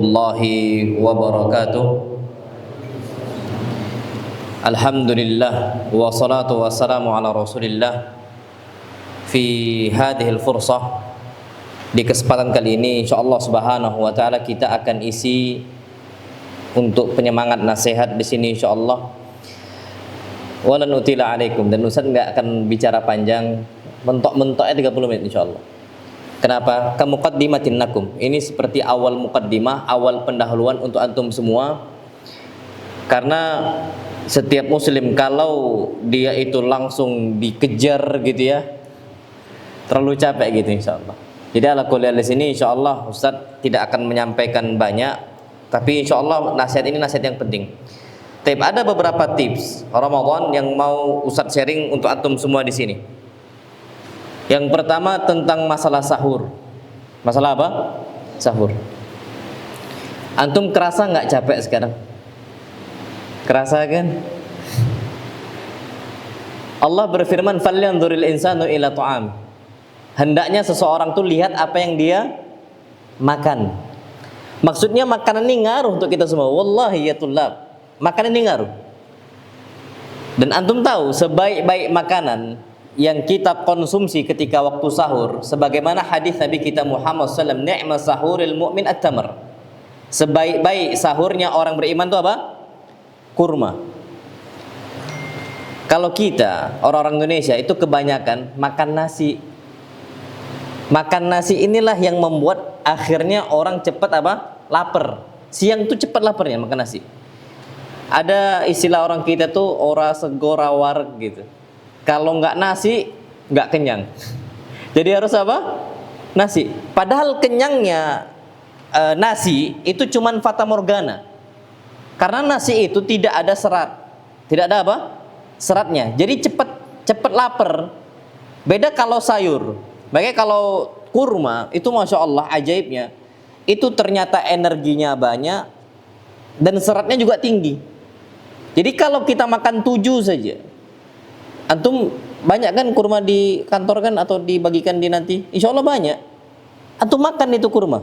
warahmatullahi wabarakatuh. Alhamdulillah wassalatu wassalamu ala Rasulillah. Fi hadhil fursah, di kesempatan kali ini insyaallah subhanahu wa taala kita akan isi untuk penyemangat nasihat di sini insyaallah. Walan utila alaikum, dan Ustaz enggak akan bicara panjang, mentok-mentoknya 30 menit insyaallah. Kenapa? Kamuqaddimatin lakum. Ini seperti awal muqaddimah, awal pendahuluan untuk antum semua. Karena setiap muslim kalau dia itu langsung dikejar gitu ya, terlalu capek gitu insyaallah. Jadi ala kulli di sini insyaallah Ustaz tidak akan menyampaikan banyak, tapi insyaallah nasihat ini nasihat yang penting. Tapi ada beberapa tips Ramadan yang mau Ustaz sharing untuk antum semua di sini. Yang pertama tentang masalah sahur. Masalah apa? Sahur. Antum kerasa nggak capek sekarang? Kerasa kan? Allah berfirman, "Falyanzuril insanu ila ta'am." Hendaknya seseorang tuh lihat apa yang dia makan. Maksudnya makanan ini ngaruh untuk kita semua. Wallahi ya tullab, makanan ini ngaruh. Dan antum tahu sebaik-baik makanan yang kita konsumsi ketika waktu sahur, sebagaimana hadis Nabi kita Muhammad SAW, ni'ma sahuril mu'min at-tamr. Sebaik-baik sahurnya orang beriman itu apa? Kurma. Kalau kita orang-orang Indonesia itu kebanyakan makan nasi. Makan nasi inilah yang membuat akhirnya orang cepat apa? Lapar. Siang tuh cepat laparnya makan nasi. Ada istilah orang kita tuh ora segora wareg gitu. Kalau nggak nasi, nggak kenyang. Jadi harus apa? Nasi. Padahal kenyangnya nasi itu cuman fata morgana. Karena nasi itu tidak ada serat. Tidak ada apa? Seratnya. Jadi cepat lapar. Beda kalau sayur. Makanya kalau kurma itu masya Allah ajaibnya. Itu ternyata energinya banyak dan seratnya juga tinggi. Jadi kalau kita makan 7 saja, antum banyak kan kurma di kantor kan atau dibagikan di nanti? Insya Allah banyak. Antum makan itu kurma.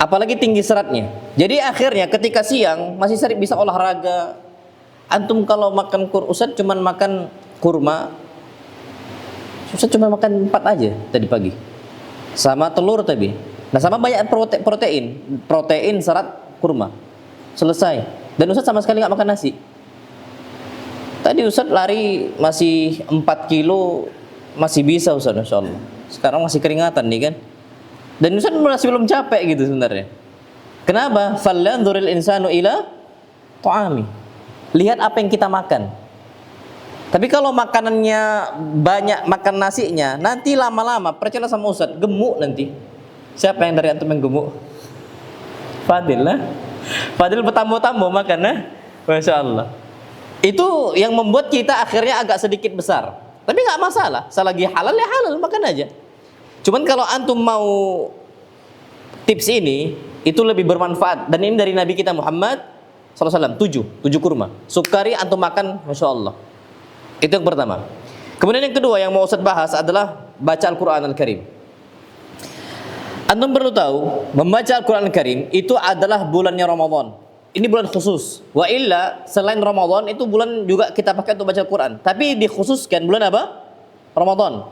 Apalagi tinggi seratnya. Jadi akhirnya ketika siang masih sering bisa olahraga. Antum kalau makan Ustaz cuman makan kurma, Ustaz cuma makan 4 aja tadi pagi. Sama telur tadi. Nah sama banyak protein serat kurma. Selesai. Dan Ustaz sama sekali nggak makan nasi. Tadi Ustaz lari masih 4 kilo, masih bisa Ustaz, Masya Allah. Sekarang masih keringatan nih kan. Dan Ustaz masih belum capek gitu sebenarnya. Kenapa? Falyanzuril insanu ila ta'ami. Lihat apa yang kita makan. Tapi kalau makanannya banyak, makan nasinya, nanti lama-lama, percaya sama Ustaz, gemuk nanti. Siapa yang dari antum yang gemuk? Fadil lah. Fadil bertambah-tambah makan lah. Masya Allah. Itu yang membuat kita akhirnya agak sedikit besar. Tapi nggak masalah, selagi halal ya halal, makan aja. Cuman kalau antum mau tips ini, itu lebih bermanfaat. Dan ini dari Nabi kita Muhammad SAW, 7 kurma. Sukari antum makan, Masya Allah. Itu yang pertama. Kemudian yang kedua yang mau Ustaz bahas adalah baca Al-Quran Al-Karim. Antum perlu tahu, membaca Al-Quran Al-Karim itu adalah bulannya Ramadan. Ini bulan khusus. Wa illa selain Ramadan itu bulan juga kita pakai untuk baca Al-Quran. Tapi dikhususkan bulan apa? Ramadan.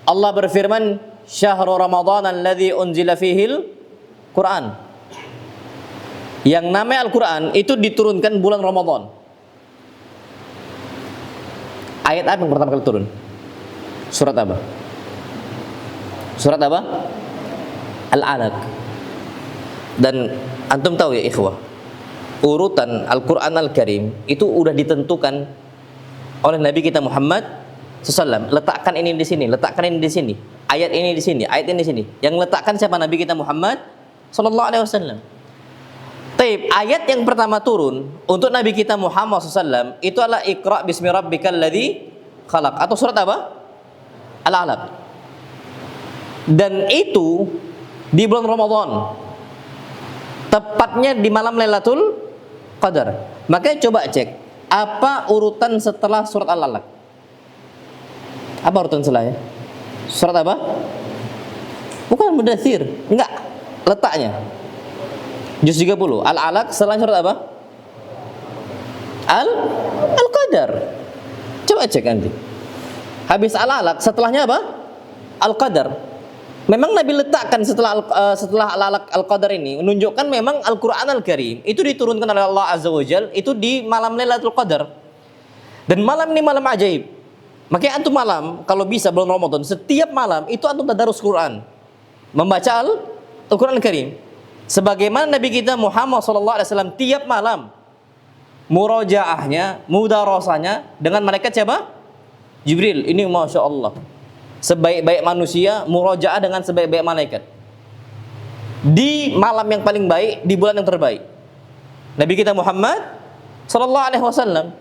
Allah berfirman, "Syahrul Ramadan alladzi unzila fihil Quran." Yang namanya Al-Quran itu diturunkan bulan Ramadan. Ayat apa yang pertama kali turun? Surat apa? Surat apa? Al-Alaq. Dan antum tahu ya ikhwah, urutan Al-Quran Al-Karim itu udah ditentukan oleh Nabi kita Muhammad SAW. Letakkan ini di sini, letakkan ini di sini, ayat ini di sini, ayat ini di sini. Yang letakkan siapa? Nabi kita Muhammad SAW. Taib, ayat yang pertama turun untuk Nabi kita Muhammad SAW itu adalah Iqra bismi rabbikal ladzi khalaq, atau surat apa? Al-Alaq. Dan itu di bulan Ramadan, tepatnya di malam Lailatul Qadar. Makanya coba cek apa urutan setelah surat Al-Alaq. Apa urutan setelahnya? Surat apa? Bukan Mudaththir, enggak. Letaknya Juz 30. Al-Alaq setelah surat apa? Al-Qadar. Coba cek nanti. Habis Al-Alaq setelahnya apa? Al-Qadar. Memang Nabi letakkan setelah Al-Alaq Al-Qadar ini menunjukkan memang Al-Qur'an Al-Karim itu diturunkan oleh Allah Azza wa Jalla itu di malam Lailatul Qadar. Dan malam ini malam ajaib. Makanya antum malam kalau bisa bulan Ramadan setiap malam itu antum tadarus Quran. Membaca Al-Qur'an Al-Karim. Sebagaimana Nabi kita Muhammad SAW tiap malam murojaahnya, mudarasahnya dengan malaikat siapa? Jibril. Ini Masya Allah. Sebaik-baik manusia murojaah dengan sebaik-baik malaikat. Di malam yang paling baik, di bulan yang terbaik. Nabi kita Muhammad SAW.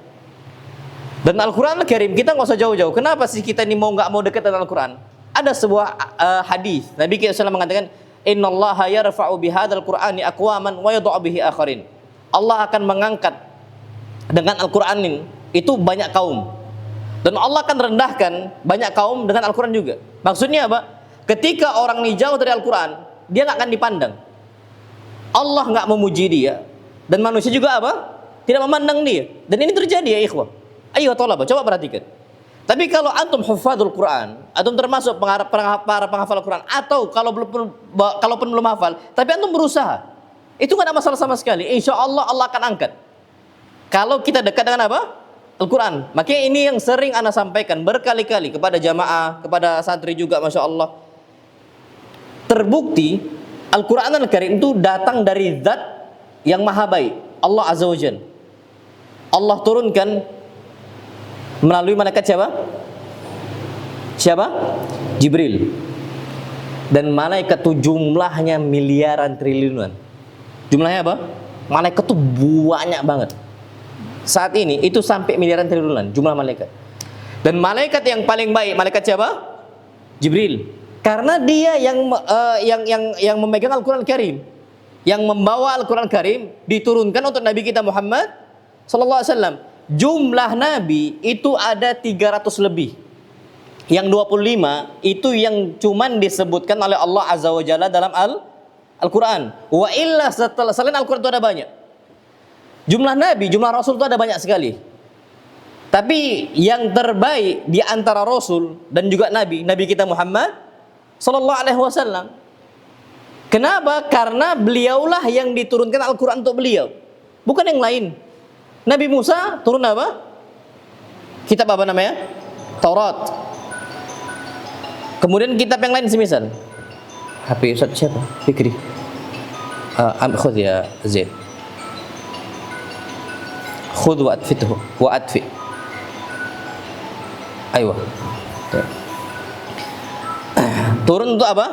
Dan Al-Quran Al-Karim kita nggak usah jauh-jauh. Kenapa sih kita ini nggak mau dekat dengan Al-Quran? Ada sebuah hadis Nabi kita SAW mengatakan, Innallaha yarfa'u bihadzal Qur'ani aqwaman wa yadh'u bihi akharin. Allah akan mengangkat dengan Al-Quran ini itu banyak kaum. Dan Allah akan rendahkan banyak kaum dengan Al-Quran juga. Maksudnya apa? Ketika orang ini jauh dari Al-Quran, dia nggak akan dipandang. Allah nggak memuji dia, dan manusia juga apa? Tidak memandang dia. Dan ini terjadi ya ikhwah. Ayo tolong, coba perhatikan. Tapi kalau antum hufadzul Quran, antum termasuk para penghafal Al-Quran, atau kalaupun belum hafal, tapi antum berusaha, itu nggak ada masalah sama sekali. Insya Allah Allah akan angkat. Kalau kita dekat dengan apa? Al-Quran. Makanya ini yang sering ana sampaikan berkali-kali kepada jamaah, kepada santri juga, Masya Allah. Terbukti Al-Quran Al-Karim itu datang dari zat yang maha baik, Allah Azza wa Jalla. Allah turunkan melalui malaikat siapa? Siapa? Jibril. Dan malaikat itu jumlahnya miliaran triliunan. Jumlahnya apa? Malaikat itu banyak banget. Saat ini itu sampai miliaran triliunan jumlah malaikat. Dan malaikat yang paling baik, malaikat siapa? Jibril. Karena dia yang memegang Al-Quran Karim, yang membawa Al-Quran Karim diturunkan untuk Nabi kita Muhammad sallallahu alaihi wasallam. Jumlah nabi itu ada 300 lebih. Yang 25 itu yang cuman disebutkan oleh Allah Azza wa Jalla dalam Al-Quran. Wa illa selain Al-Quran itu ada banyak. Jumlah nabi, jumlah rasul itu ada banyak sekali. Tapi yang terbaik di antara rasul dan juga nabi kita Muhammad sallallahu alaihi wasallam. Kenapa? Karena beliaulah yang diturunkan Al-Quran untuk beliau, bukan yang lain. Nabi Musa turun apa? Kitab apa namanya? Taurat. Kemudian kitab yang lain semisal. HP Ustaz siapa? Fikri. Khudh ya Zaid. Khudh wa atfithu wa atfi. Aywa. Turun untuk apa?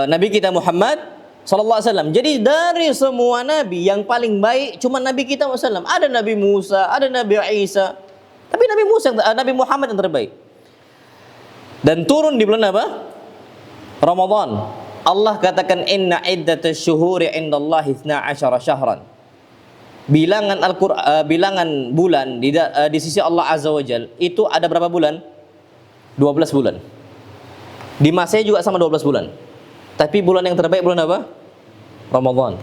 Nabi kita Muhammad sallallahu alaihi wasallam. Jadi dari semua nabi yang paling baik cuma nabi kita sallallahu. Ada Nabi Musa, ada Nabi Isa. Tapi Nabi Muhammad yang terbaik. Dan turun di bulan apa? Ramadan. Allah katakan inna iddatash syuhuri indallahi 12 syahran. Bilangan bulan di sisi Allah Azza wa Jalla itu ada berapa bulan? 12 bulan. Di Masehi juga sama 12 bulan. Tapi bulan yang terbaik bulan apa? Ramadan.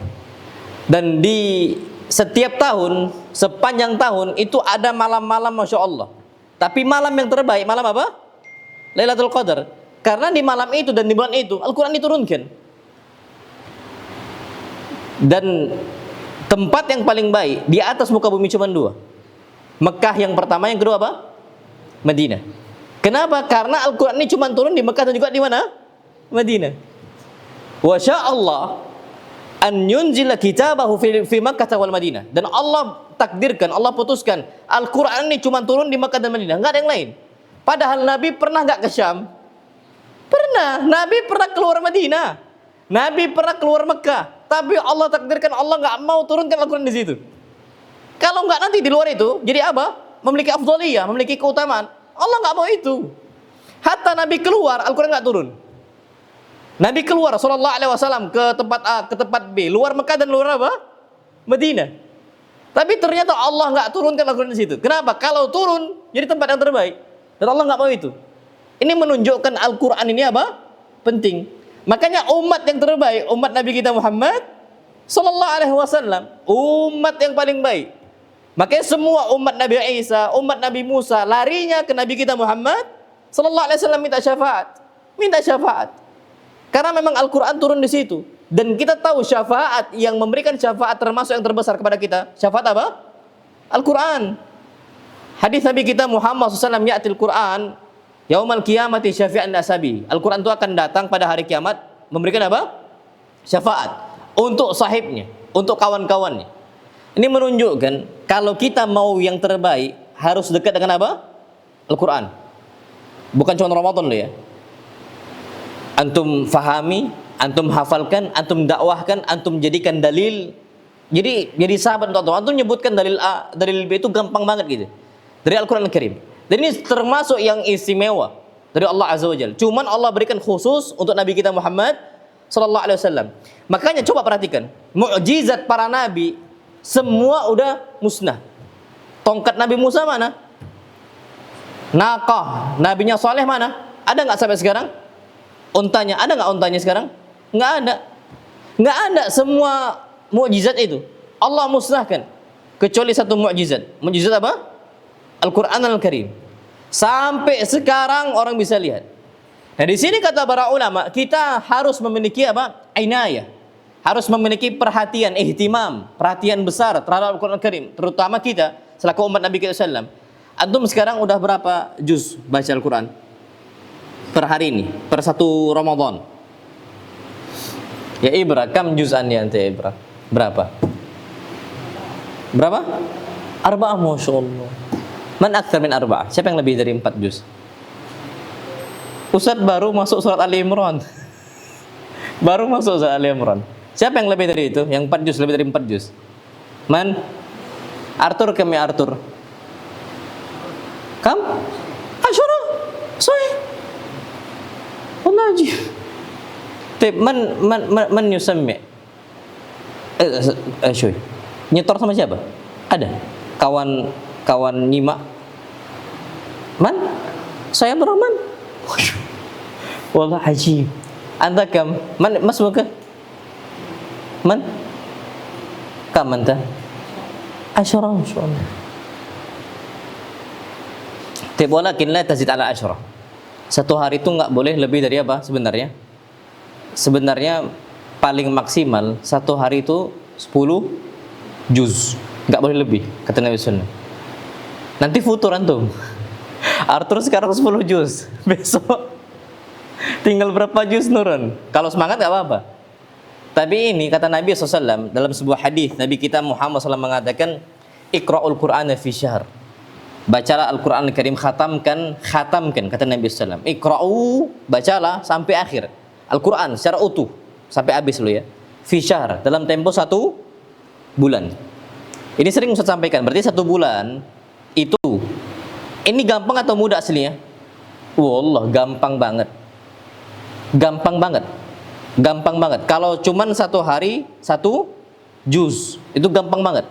Dan di setiap tahun, sepanjang tahun itu ada malam-malam Masya Allah. Tapi malam yang terbaik, malam apa? Lailatul Qadar. Karena di malam itu dan di bulan itu Al-Quran diturunkan. Dan tempat yang paling baik di atas muka bumi cuma 2. Mekah yang pertama, yang kedua apa? Madinah. Kenapa? Karena Al-Quran ini cuma turun di Mekah dan juga di mana? Madinah. Wa sya'allah an yunzila kitabahu fi Makkah wal Madinah. Dan Allah takdirkan, Allah putuskan Al-Quran ini cuma turun di Makkah dan Madinah, nggak ada yang lain. Padahal Nabi pernah nggak ke Syam? Pernah. Nabi pernah keluar Madinah. Nabi pernah keluar Mekah. Tapi Allah takdirkan, Allah nggak mau turunkan Al-Quran di situ. Kalau nggak nanti di luar itu, jadi apa? Memiliki afdhaliyah, memiliki keutamaan. Allah nggak mau itu. Hatta Nabi keluar, Al-Quran nggak turun. Nabi keluar sallallahu alaihi wasallam ke tempat A, ke tempat B, luar Mekah dan luar apa? Madinah. Tapi ternyata Allah nggak turunkan Al-Quran di situ. Kenapa? Kalau turun, jadi tempat yang terbaik. Dan Allah nggak mau itu. Ini menunjukkan Al-Quran ini apa? Penting. Makanya umat yang terbaik, umat Nabi kita Muhammad sallallahu alaihi wasallam, umat yang paling baik. Makanya semua umat Nabi Isa, umat Nabi Musa larinya ke Nabi kita Muhammad sallallahu alaihi wasallam minta syafaat. Minta syafaat. Karena memang Al-Qur'an turun di situ. Dan kita tahu syafaat yang memberikan syafaat termasuk yang terbesar kepada kita. Syafaat apa? Al-Qur'an. Hadis Nabi kita Muhammad SAW ya'til Qur'an yaumal qiyamati syafi'an nasabi. Al-Qur'an itu akan datang pada hari kiamat memberikan apa? Syafaat untuk sahibnya, untuk kawan-kawannya. Ini menunjukkan kalau kita mau yang terbaik harus dekat dengan apa? Al-Qur'an. Bukan cuma Ramadan loh ya. Antum fahami, antum hafalkan, antum dakwahkan, antum jadikan dalil. Jadi sahabat untuk antum menyebutkan dalil A, dalil B itu gampang banget gitu. Dari Al-Qur'an Al-Karim. Dan ini termasuk yang istimewa dari Allah Azza wa Jalla. Cuman Allah berikan khusus untuk Nabi kita Muhammad sallallahu alaihi wasallam. Makanya coba perhatikan, mukjizat para nabi semua udah musnah. Tongkat Nabi Musa mana? Naqah nabinya Saleh mana? Ada nggak sampai sekarang? Untanya, ada nggak untanya sekarang? Nggak ada. Nggak ada semua mukjizat itu. Allah musnahkan. Kecuali satu mukjizat. Mukjizat apa? Al-Quran Al-Karim. Sampai sekarang orang bisa lihat. Nah di sini kata para ulama, kita harus memiliki apa? Inayah. Harus memiliki perhatian, ihtimam, perhatian besar terhadap Al-Quran Al-Karim. Terutama kita, selaku umat Nabi SAW. Antum sekarang udah berapa juz baca Al-Quran? Per hari ini, per satu Ramadan. Ya Ibra, kam juz'an ya ante Ibra? Berapa? Berapa? Arba'ah, Masya Allah. Man akthar min arba'ah? Siapa yang lebih dari 4 juz? Ustaz baru masuk surat Ali Imran. Baru masuk surat Ali Imran. Siapa yang lebih dari itu? Yang 4 juz, lebih dari 4 juz? Man? Arthur, kami Arthur. Kam? Asyara. Sahih. Najib. Tip man yusammi. Shuy. Nyetor sama siapa? Ada. Kawan nyimak. Man? Saya Abdurrahman. Wallah ajib. Anta kam? Man masmuka? Man? Kam anta? Asyara insyaallah. Tip walakin la tazid ala asyara. Satu hari itu nggak boleh lebih dari apa sebenarnya? Sebenarnya paling maksimal satu hari itu 10 juz, nggak boleh lebih kata Nabi Sunnah. Nanti futur antum. Arthur sekarang 10 juz, besok tinggal berapa juz nurun. Kalau semangat nggak apa-apa. Tapi ini kata Nabi SAW dalam sebuah hadis Nabi kita Muhammad SAW mengatakan Iqra'ul Qur'ana fi syahr. Bacalah Al-Quran Al-Karim, khatamkan kata Nabi SAW. Iqra'u, bacalah sampai akhir Al-Quran secara utuh sampai habis lo ya. Fi syahr, dalam tempo 1 bulan. Ini sering Ustaz sampaikan, berarti 1 bulan itu. Ini gampang atau mudah aslinya? Wallah, gampang banget. Gampang banget. Gampang banget. Kalau cuman 1 hari 1 juz, itu gampang banget.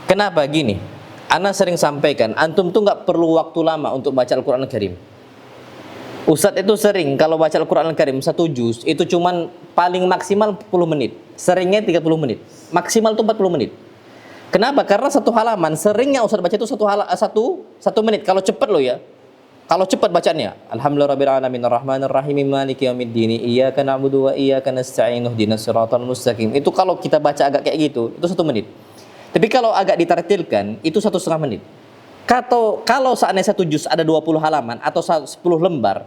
Kenapa gini? Ana sering sampaikan, antum tuh nggak perlu waktu lama untuk baca Al-Quran Al-Karim. Ustadz itu sering kalau baca Al-Quran Al-Karim 1 juz itu cuman paling maksimal 10 menit. Seringnya 30 menit. Maksimal tuh 40 menit. Kenapa? Karena 1 halaman seringnya Ustadz baca itu 1 menit. Kalau cepat loh ya. Kalau cepat bacanya. Alhamdulillahirabbil alamin arrahmanir rahim maliki yaumiddin iyyaka na'budu wa iyyaka nasta'in ihdinas siratal mustaqim. Itu kalau kita baca agak kayak gitu, itu 1 menit. Tapi kalau agak ditartilkan itu 1,5 menit. Kalau seandainya 1 juz ada 20 halaman atau 10 lembar,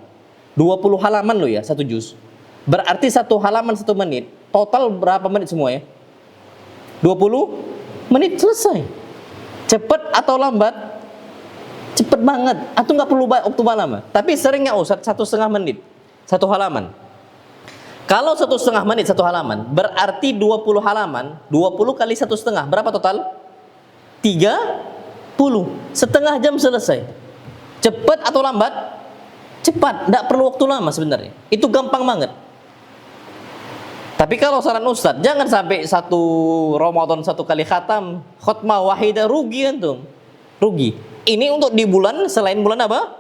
20 halaman loh ya 1 juz. Berarti 1 halaman 1 menit, total berapa menit semua ya? 20 menit selesai. Cepat atau lambat? Cepat banget. Atau nggak perlu waktu lama. Tapi seringnya Ustaz 1,5 menit 1 halaman. Kalau 1,5 menit 1 halaman, berarti 20 halaman, 20 kali 1,5, berapa total? 30. Setengah jam selesai. Cepat atau lambat? Cepat, tidak perlu waktu lama sebenarnya. Itu gampang banget. Tapi kalau saran Ustaz, jangan sampai 1 Ramadan 1 kali khatam, khutmah wahidah, rugi antum. Rugi. Ini untuk di bulan selain bulan apa?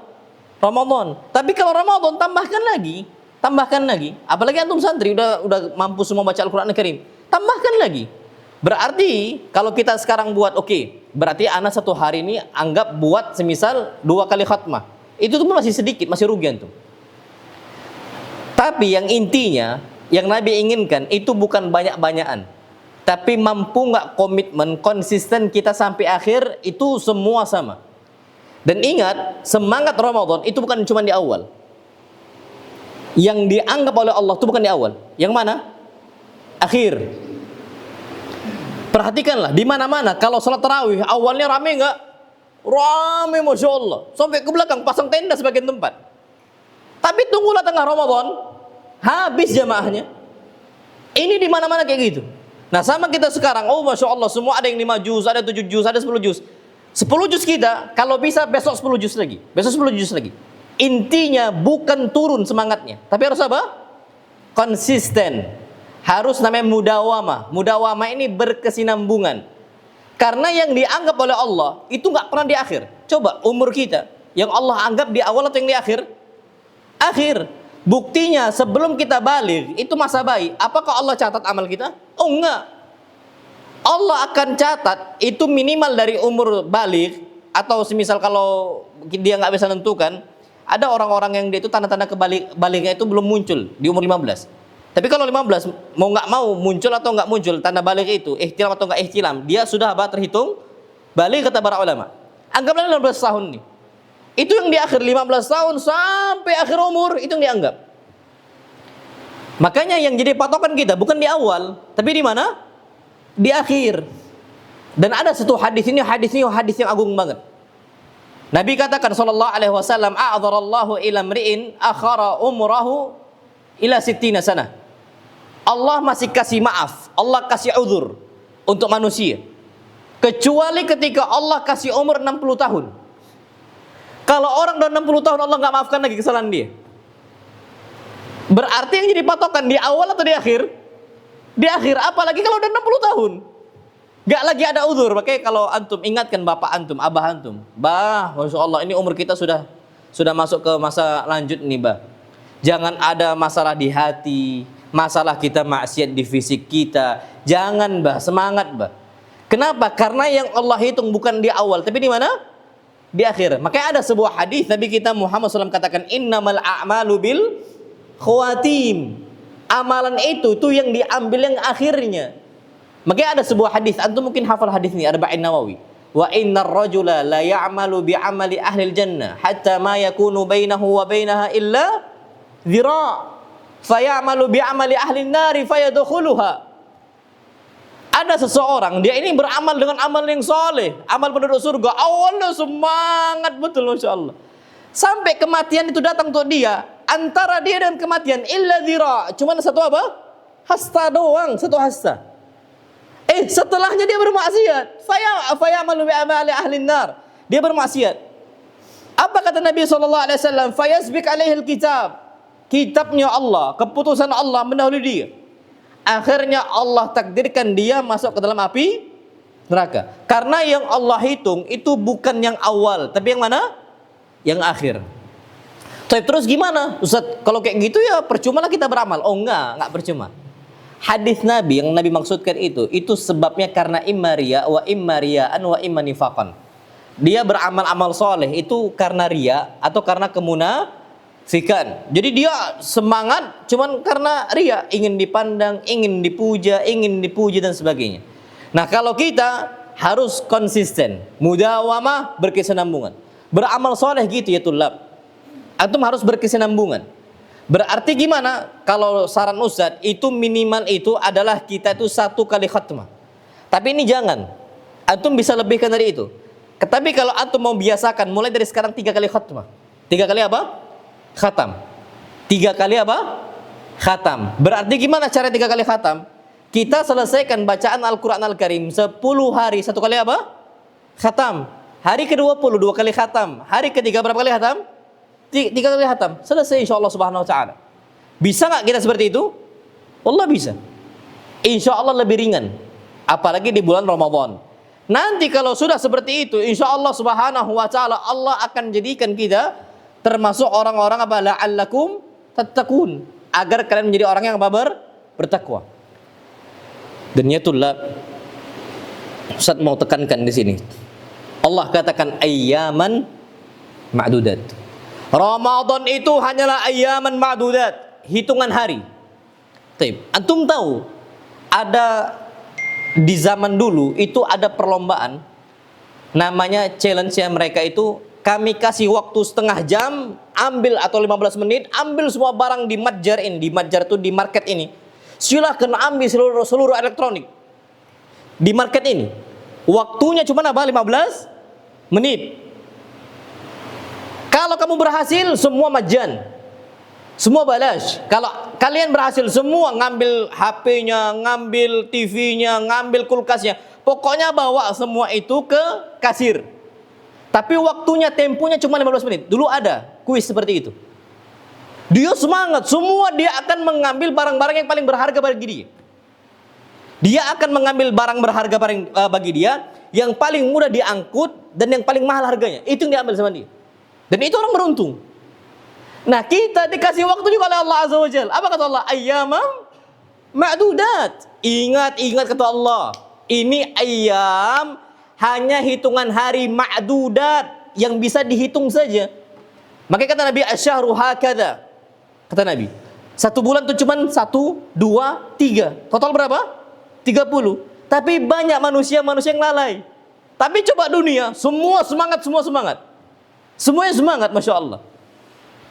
Ramadan. Tapi kalau Ramadan tambahkan lagi. tambahkan lagi. Apalagi antum santri udah mampu semua baca Al-Qur'an Al-Karim. Tambahkan lagi. Berarti kalau kita sekarang buat berarti anak satu hari ini anggap buat semisal 2 kali khatmah. Itu tuh masih sedikit, masih rugi antum. Tapi yang intinya, yang Nabi inginkan itu bukan banyak-banyakan. Tapi mampu nggak komitmen, konsisten kita sampai akhir, itu semua sama. Dan ingat, semangat Ramadan itu bukan cuma di awal. Yang dianggap oleh Allah itu bukan di awal. Yang mana? Akhir. Perhatikanlah, di mana-mana kalau sholat tarawih awalnya rame nggak? Rame, masya Allah. Sampai ke belakang pasang tenda sebagian tempat. Tapi tunggulah tengah Ramadan, habis jamaahnya. Ini di mana-mana kayak gitu. Nah, sama kita sekarang, masya Allah, semua ada yang 5 juz, ada 7 juz, ada 10 juz. 10 juz kita, kalau bisa besok 10 juz lagi. Besok 10 juz lagi. Intinya bukan turun semangatnya, tapi harus apa? Konsisten. Harus namanya mudawamah. Mudawamah ini berkesinambungan. Karena yang dianggap oleh Allah itu nggak pernah di akhir. Coba umur kita, yang Allah anggap di awal atau yang di akhir? Akhir. Buktinya sebelum kita balik itu masa bayi. Apakah Allah catat amal kita? Oh enggak. Allah akan catat itu minimal dari umur balik, atau semisal kalau dia nggak bisa menentukan, ada orang-orang yang dia itu tanda-tanda baliknya itu belum muncul di umur 15. Tapi kalau 15 mau nggak mau muncul atau nggak muncul tanda balik itu, ihtilam atau nggak ihtilam, dia sudah terhitung balik kata para ulama. Anggaplah 15 tahun nih. Itu yang di akhir 15 tahun sampai akhir umur itu yang dianggap. Makanya yang jadi patokan kita bukan di awal, tapi di mana? Di akhir. Dan ada satu hadis ini hadis yang agung banget. Nabi katakan sallallahu alaihi wasallam, a'dzarallahu ila mri'in akhara umrahu ila 60 sana. Allah masih kasih maaf, Allah kasih uzur untuk manusia. Kecuali ketika Allah kasih umur 60 tahun. Kalau orang udah 60 tahun Allah nggak maafkan lagi kesalahan dia. Berarti yang jadi patokan di awal atau di akhir? Di akhir, apalagi kalau udah 60 tahun. Gak lagi ada uzur. Makanya kalau antum ingatkan bapak antum, abah antum, bah, masya Allah ini umur kita sudah masuk ke masa lanjut nih bah. Jangan ada masalah di hati, masalah kita maksiat di fisik kita. Jangan bah, semangat bah. Kenapa? Karena yang Allah hitung bukan di awal, tapi di mana? Di akhir. Makanya ada sebuah hadis Nabi kita Muhammad SAW katakan, innamal a'malu bil khawatim. Amalan itu tuh yang diambil yang akhirnya. Makanya ada sebuah hadis, antum mungkin hafal hadis ini, Arba'in Nawawi. Wa innar rajula la ya'malu bi 'amali ahli jannah hatta ma yakunu bainahu wa bainaha illa dhira' fayamalu bi 'amali ahli an-nari fayadkhuluha. Ada seseorang, dia ini beramal dengan amal yang soleh, amal penduduk surga. Awalnya semangat betul, masya Allah. Sampai kematian itu datang untuk dia. Antara dia dan kematian illa dhira', cuman satu apa? Hasta doang, satu hasta. Setelahnya dia bermaksiat. Fayamalu bi amali ahli nar. Dia bermaksiat. Apa kata Nabi SAW? Fayasbik alaihil kitab. Kitabnya Allah, keputusan Allah mendahului dia. Akhirnya Allah takdirkan dia masuk ke dalam api neraka. Karena yang Allah hitung itu bukan yang awal, tapi yang mana? Yang akhir. Terus gimana? Ustaz, kalau kayak gitu ya percuma lah kita beramal. Oh enggak percuma. Hadis Nabi yang Nabi maksudkan itu sebabnya karena imma riya wa imma riya'an wa imma nifaqan. Dia beramal-amal soleh itu karena riya atau karena kemunafikan. Jadi dia semangat cuman karena riya, ingin dipandang, ingin dipuja dan sebagainya. Nah, kalau kita harus konsisten, mudawamah, berkesinambungan. Beramal soleh gitu ya tulab. Antum harus berkesinambungan. Berarti gimana? Kalau saran Ustaz, itu minimal itu adalah kita itu 1 kali khatmah. Tapi ini jangan. Antum bisa lebihkan dari itu. Tapi kalau antum mau biasakan, mulai dari sekarang 3 kali khatmah. 3 kali apa? Khatam. 3 kali apa? Khatam. Berarti gimana cara 3 kali khatam? Kita selesaikan bacaan Al-Quran Al-Karim 10 hari, 1 kali apa? Khatam. Hari ke-20, 2 kali khatam. Hari ketiga berapa kali khatam? 3 kali khatam. Selesai insyaAllah subhanahu wa ta'ala. Bisa gak kita seperti itu? Allah bisa. InsyaAllah lebih ringan. Apalagi di bulan Ramadan. Nanti kalau sudah seperti itu, InsyaAllah subhanahu wa ta'ala, Allah akan jadikan kita termasuk orang-orang apa? La'allakum tattaqun. agar kalian menjadi orang yang bertakwa. Dan ya tulab, Ustaz mau tekankan di sini. Allah katakan ayyaman ma'dudat. Ramadan itu hanyalah ayyaman ma'dudat, hitungan hari. Taib. Antum tahu ada di zaman dulu itu ada perlombaan namanya challenge-nya mereka itu, kami kasih waktu setengah jam, ambil atau 15 menit, ambil semua barang di matjar ini. Di matjar itu di market ini. Silahkan ambil seluruh elektronik di market ini. Waktunya cuma apa? 15 menit. Kalau kamu berhasil, semua majan, semua balash. Kalau kalian berhasil semua, ngambil HP-nya, ngambil TV-nya, ngambil kulkasnya, pokoknya bawa semua itu ke kasir. Tapi waktunya, temponya cuma 15 menit. Dulu ada kuis seperti itu. Dia semangat, semua dia akan mengambil barang-barang yang paling berharga bagi dia. Dia akan mengambil barang berharga bagi dia, yang paling mudah diangkut dan yang paling mahal harganya. Itu yang diambil sama dia. Dan itu orang beruntung. Nah, kita dikasih waktu juga oleh Allah Azza wa Jalla. Apa kata Allah? Ayyamam ma'dudat. Ingat kata Allah. Ini ayyam, hanya hitungan hari ma'dudat yang bisa dihitung saja. Makanya kata Nabi, asyahru hakadha. Kata Nabi, satu bulan itu cuma 1, 2, 3. Total berapa? 30. Tapi banyak manusia yang lalai. Tapi coba dunia, semua semangat. Semuanya semangat, Masya Allah.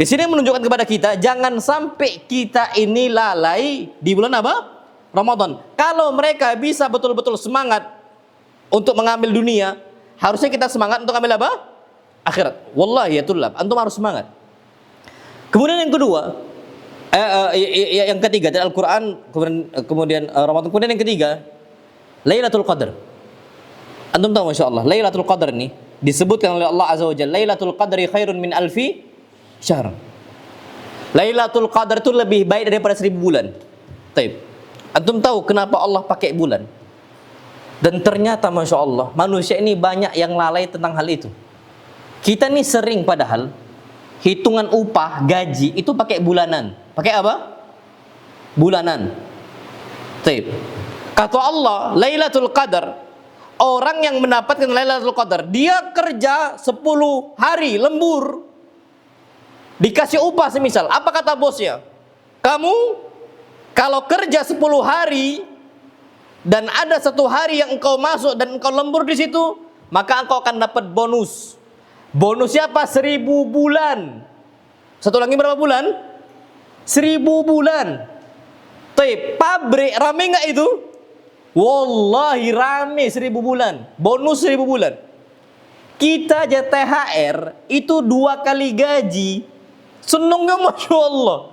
Di sini menunjukkan kepada kita, jangan sampai kita ini lalai di bulan apa? Ramadan. Kalau mereka bisa betul-betul semangat untuk mengambil dunia, harusnya kita semangat untuk ambil apa? Akhirat. Wallahi ya tulab, antum harus semangat. Kemudian yang kedua, yang ketiga dari Al-Quran, kemudian Ramadan. Kemudian yang ketiga, Lailatul Qadar. Antum tahu Masya Allah, Lailatul Qadar ini disebutkan oleh Allah Azza wa Jalla, Lailatul Qadri khairun min alfi syahr. Lailatul Qadar itu lebih baik daripada 1000 bulan. Taib. Antum tahu kenapa Allah pakai bulan? Dan ternyata Masya Allah, manusia ini banyak yang lalai tentang hal itu. Kita ini sering padahal hitungan upah, gaji itu pakai bulanan. Pakai apa? Bulanan. Taib. Kata Allah, Lailatul Qadar, orang yang mendapatkan Lailatul Qadar, dia kerja 10 hari lembur, dikasih upah semisal. Apa kata bosnya? Kamu kalau kerja 10 hari dan ada 1 hari yang engkau masuk dan engkau lembur di situ, maka engkau akan dapat bonus. Bonusnya apa? 1000 bulan. Satu lagi berapa bulan? 1000 bulan. Taib, pabrik rame nggak itu? Wallahi rame 1000 bulan. Bonus 1000 bulan. Kita aja THR itu 2 kali gaji. Senengnya Masya Allah.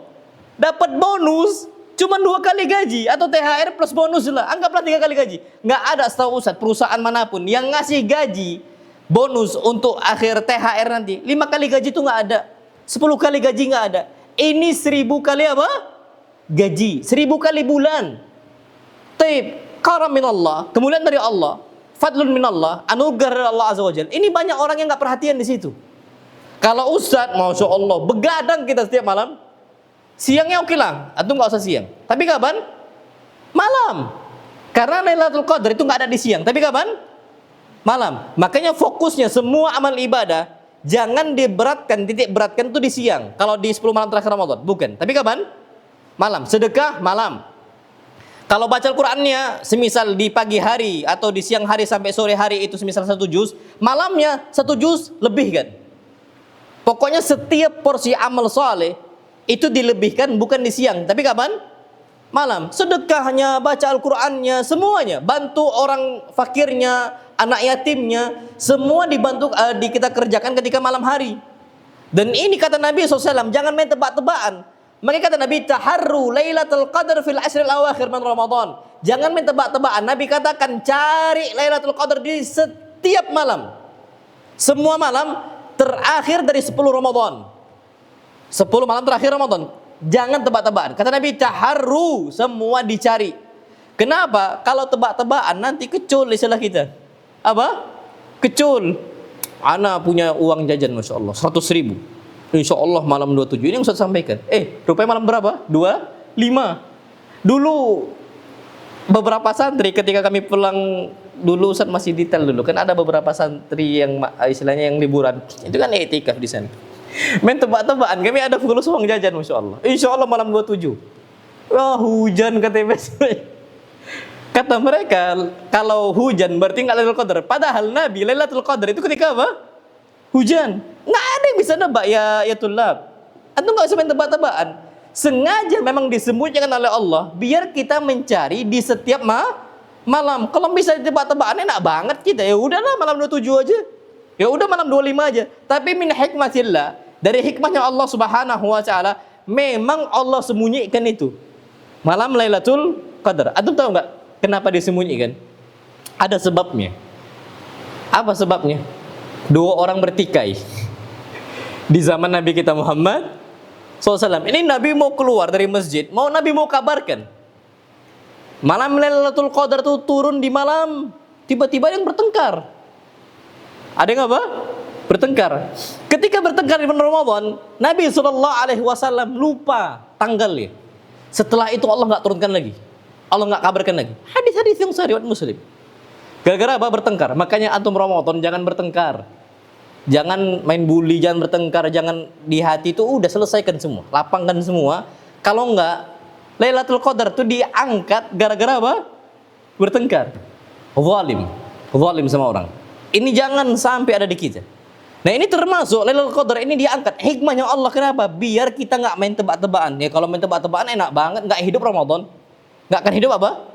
Dapat bonus cuma 2 kali gaji. Atau THR plus bonus lah. Anggaplah 3 kali gaji. Nggak ada setahu Ustaz perusahaan manapun yang ngasih gaji bonus untuk akhir THR nanti. 5 kali gaji itu nggak ada. 10 kali gaji nggak ada. Ini 1000 kali apa? Gaji. 1000 kali bulan. Taib. Karam minallah, kemuliaan dari Allah, fadlun minallah, anugerah dari Allah Azza wa Jalla. Ini banyak orang yang nggak perhatian di situ. Kalau Ustaz, Masya Allah, begadang kita setiap malam. Siangnya oke lah, atau nggak usah siang. Tapi kapan? Malam. Karena Lailatul Qadar itu nggak ada di siang. Tapi kapan? Malam. Makanya fokusnya semua amal ibadah jangan diberatkan, titik beratkan itu di siang. Kalau di 10 malam terakhir Ramadan, bukan. Tapi kapan? Malam. Sedekah malam. Kalau baca Al-Qur'annya semisal di pagi hari atau di siang hari sampai sore hari itu semisal 1 juz, malamnya 1 juz lebih kan. Pokoknya setiap porsi amal soleh itu dilebihkan bukan di siang, tapi kapan? Malam. Sedekahnya, baca Al-Qur'annya, semuanya, bantu orang fakirnya, anak yatimnya, semua dibantu kita kerjakan ketika malam hari. Dan ini kata Nabi SAW, jangan main tebak-tebakan. Makanya kata Nabi, taharru Lailatul Qadar fil asril awakhir min Ramadan. Jangan main tebak-tebakan. Nabi katakan cari Lailatul Qadar di setiap malam. Semua malam terakhir dari 10 Ramadan. 10 malam terakhir Ramadan. Jangan tebak-tebakan. Kata Nabi, taharru, semua dicari. Kenapa? Kalau tebak-tebakan nanti kecul istilah kita. Apa? Kecul. Ana punya uang jajan Masya Allah 100.000. Insya Allah malam 27 ini Ustaz sampaikan. Rupanya malam berapa? 25. Dulu beberapa santri ketika kami pulang dulu, Ustaz masih detail dulu. Kan ada beberapa santri yang istilahnya yang liburan. Itu kan iktikaf di sana. Main tebak-tebakan, kami ada fulus uang jajan, Masya Allah. Insya Allah malam 27. Wah, hujan katanya. Kata mereka, kalau hujan berarti nggak Lailatul Qadar. Padahal Nabi Lailatul Qadar itu ketika apa? Hujan. Nggak ada yang bisa nebak ya tulab. Antum nggak usah main tebak-tebakan. Sengaja memang disembunyikan oleh Allah biar kita mencari di setiap malam. Kalau bisa tebak-tebakan enak banget kita. Ya udahlah malam 27 aja. Ya udah malam 25 aja. Tapi min hikmatillah, dari hikmahnya Allah Subhanahu wa taala, memang Allah sembunyikan itu. Malam Lailatul Qadar. Antum tahu nggak kenapa disembunyikan? Ada sebabnya. Apa sebabnya? 2 orang bertikai di zaman Nabi kita Muhammad SAW. Ini Nabi mau keluar dari masjid, Nabi mau kabarkan malam Lailatul Qadar itu turun di malam. Tiba-tiba yang bertengkar. Ada yang apa? Bertengkar. Ketika bertengkar di bulan Ramadan, Nabi SAW lupa tanggalnya. Setelah itu Allah nggak turunkan lagi, Allah nggak kabarkan lagi. Hadis-hadis yang sahih riwayat Muslim. Gara-gara apa? Bertengkar. Makanya antum Ramadan jangan bertengkar. Jangan main bully, jangan bertengkar, jangan di hati itu udah selesaikan semua, lapangkan semua. Kalau enggak, Lailatul Qadar itu diangkat gara-gara apa? Bertengkar. Zalim sama orang. Ini jangan sampai ada di kita. Nah, ini termasuk Lailatul Qadar ini diangkat. Hikmahnya Allah kenapa? Biar kita nggak main tebak-tebakan. Ya kalau main tebak-tebakan enak banget, nggak hidup Ramadan. Nggak akan hidup apa?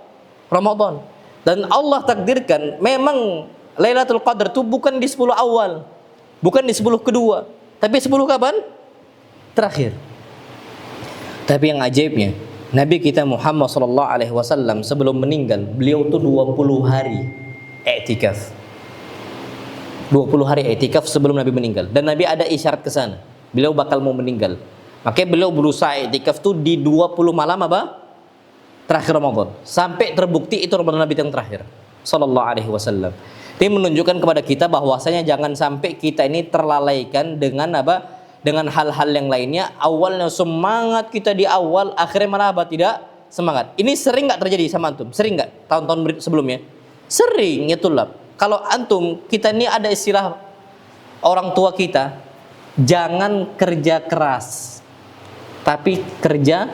Ramadan. Dan Allah takdirkan memang Lailatul Qadar itu bukan di 10 awal, bukan di 10 kedua, tapi 10 kapan? Terakhir. Tapi yang ajaibnya, Nabi kita Muhammad SAW sebelum meninggal, beliau tuh 20 hari i'tikaf. 20 hari i'tikaf sebelum Nabi meninggal. Dan Nabi ada isyarat ke sana, beliau bakal mau meninggal. Makanya beliau berusaha i'tikaf tuh di 20 malam apa? Terakhir Ramadan, sampai terbukti itu Ramadan Nabi yang terakhir sallallahu alaihi wasallam. Ini menunjukkan kepada kita bahwasanya jangan sampai kita ini terlalaikan dengan apa? Dengan hal-hal yang lainnya. Awalnya semangat kita di awal, akhirnya malah apa? Tidak semangat. Ini sering nggak terjadi sama antum? Sering nggak tahun-tahun sebelumnya? Sering ya tulab. Kalau antum, kita ini ada istilah orang tua kita, jangan kerja keras, tapi kerja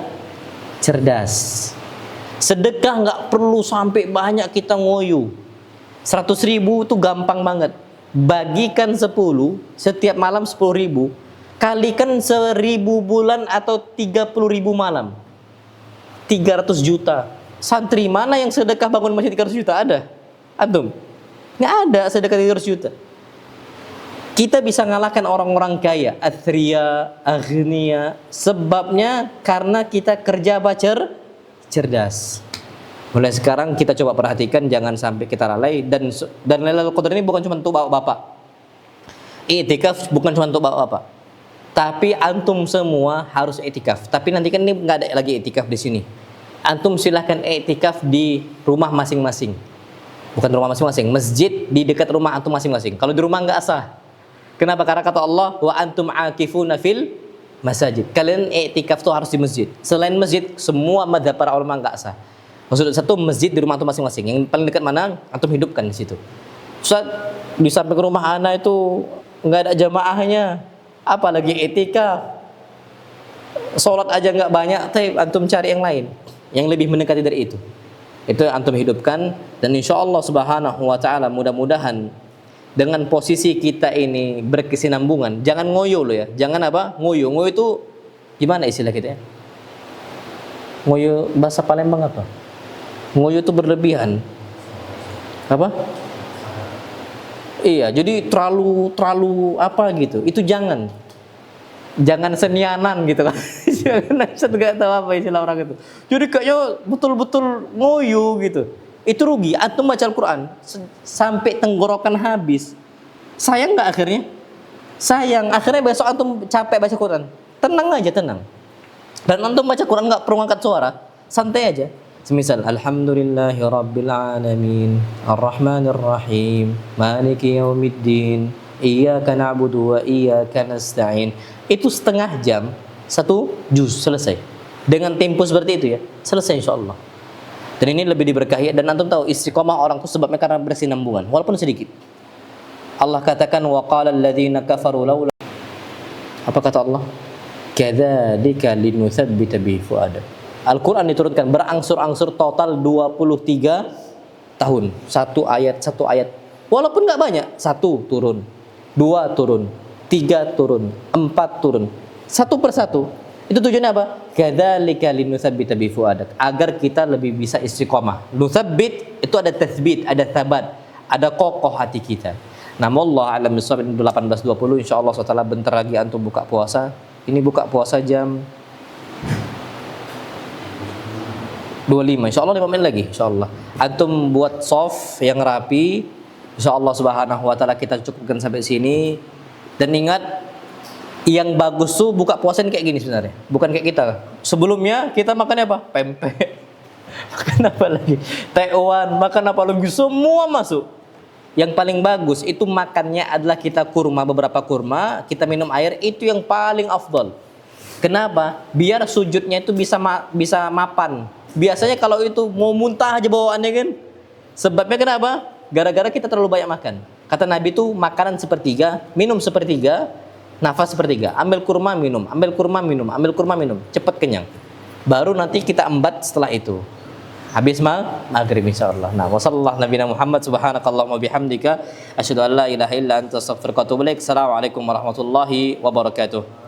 cerdas. Sedekah nggak perlu sampai banyak kita ngoyo. 100.000 itu gampang banget. Bagikan 10, setiap malam 10.000. Kalikan 1.000 bulan atau 30.000 malam. 300 juta. Santri mana yang sedekah bangun masjid 300 juta? Ada? Antum? Nggak ada sedekah 300 juta. Kita bisa ngalahkan orang-orang kaya, athriya, aghnia. Sebabnya karena kita kerja cerdas. Mulai sekarang kita coba perhatikan, jangan sampai kita lalai. Dan Lailatul Qadar ini bukan cuma untuk bapak-bapak. I'tikaf bukan cuma untuk bapak-bapak. Tapi antum semua harus i'tikaf. Tapi nanti kan ini nggak ada lagi i'tikaf di sini. Antum silahkan i'tikaf di rumah masing-masing. Bukan rumah masing-masing, masjid di dekat rumah antum masing-masing. Kalau di rumah nggak sah. Kenapa? Karena kata Allah, wa antum akifuna fil masajid. Kalian i'tikaf tuh harus di masjid. Selain masjid, semua mazhab para ulama nggak sah. Maksudnya satu masjid di rumah antum masing-masing. Yang paling dekat mana? Antum hidupkan di situ. Ustaz, di samping rumah ana itu nggak ada jamaahnya. Apalagi i'tikaf. Sholat aja nggak banyak, tapi antum cari yang lain yang lebih mendekati dari itu. Itu yang antum hidupkan, dan insya Allah Subhanahu wa taala mudah-mudahan dengan posisi kita ini berkesinambungan. Jangan ngoyo loh ya. Jangan apa? Ngoyo. Ngoyo itu gimana istilah kita ya? Ngoyo bahasa Palembang apa? Ngoyo itu berlebihan. Apa? Iya, jadi terlalu apa gitu. Itu jangan senianan gitu kan. Jangan nggak tahu apa istilah orang itu. Jadi kayaknya betul-betul ngoyo gitu. Itu rugi. Antum baca Al-Quran sampai tenggorokan habis. Sayang nggak akhirnya? Sayang. Akhirnya besok antum capek baca Quran. Tenang aja, tenang. Dan antum baca Quran nggak perlu ngangkat suara. Santai aja. Semisal Alhamdulillahirabbil alamin, Arrahmanirrahim, Maliki yaumiddin, Iyyaka na'budu wa iyyaka nasta'in. Itu setengah jam, 1 juz selesai. Dengan tempo seperti itu ya, selesai insyaallah. Dan ini lebih diberkahi, dan antum tahu istiqomah orang itu sebabnya karena bersinambungan walaupun sedikit. Allah katakan wa qala alladziina kafaru laula, apa kata Allah? Kadzalika linutsabbita bihi fuada. Al-Qur'an diturunkan berangsur-angsur total 23 tahun. Satu ayat. Walaupun nggak banyak, 1 turun, 2 turun, 3 turun, 4 turun. Satu persatu. Itu tujuannya apa? Kadzalika linutsabbita bihi fuadak, agar kita lebih bisa istiqomah. Nutsabbit itu ada tatsbit, ada tsabat, ada kokoh hati kita. Namun Allah alam bisawab, 18.20 insyaallah SWT bentar lagi antum buka puasa. Ini buka puasa jam 25, insyaallah 5 menit lagi insyaallah. Antum buat soft yang rapi, insyaallah subhanahu wa taala kita cukupkan sampai sini. Dan ingat, yang bagus tuh buka puasa kayak gini sebenarnya, bukan kayak kita. Sebelumnya kita makan apa? Pempek. Makan apa lagi? Teoan, makan apa lagi? Semua masuk. Yang paling bagus itu makannya adalah kita kurma, beberapa kurma, kita minum air, itu yang paling afdal. Kenapa? Biar sujudnya itu bisa mapan. Biasanya kalau itu mau muntah aja bawaannya kan. Sebabnya kenapa? Gara-gara kita terlalu banyak makan. Kata Nabi itu makanan sepertiga, minum sepertiga, nafas sepertiga. Ambil kurma minum, ambil kurma minum, ambil kurma minum. Cepat kenyang. Baru nanti kita embat setelah itu. Habis maghrib insyaallah. Nah, wasallallahu nabiyana Muhammad subhanakallahumma bihamdika asyhadu an la ilaha illa anta astaghfiruka wa atubu ilaik. Assalamualaikum warahmatullahi wabarakatuh.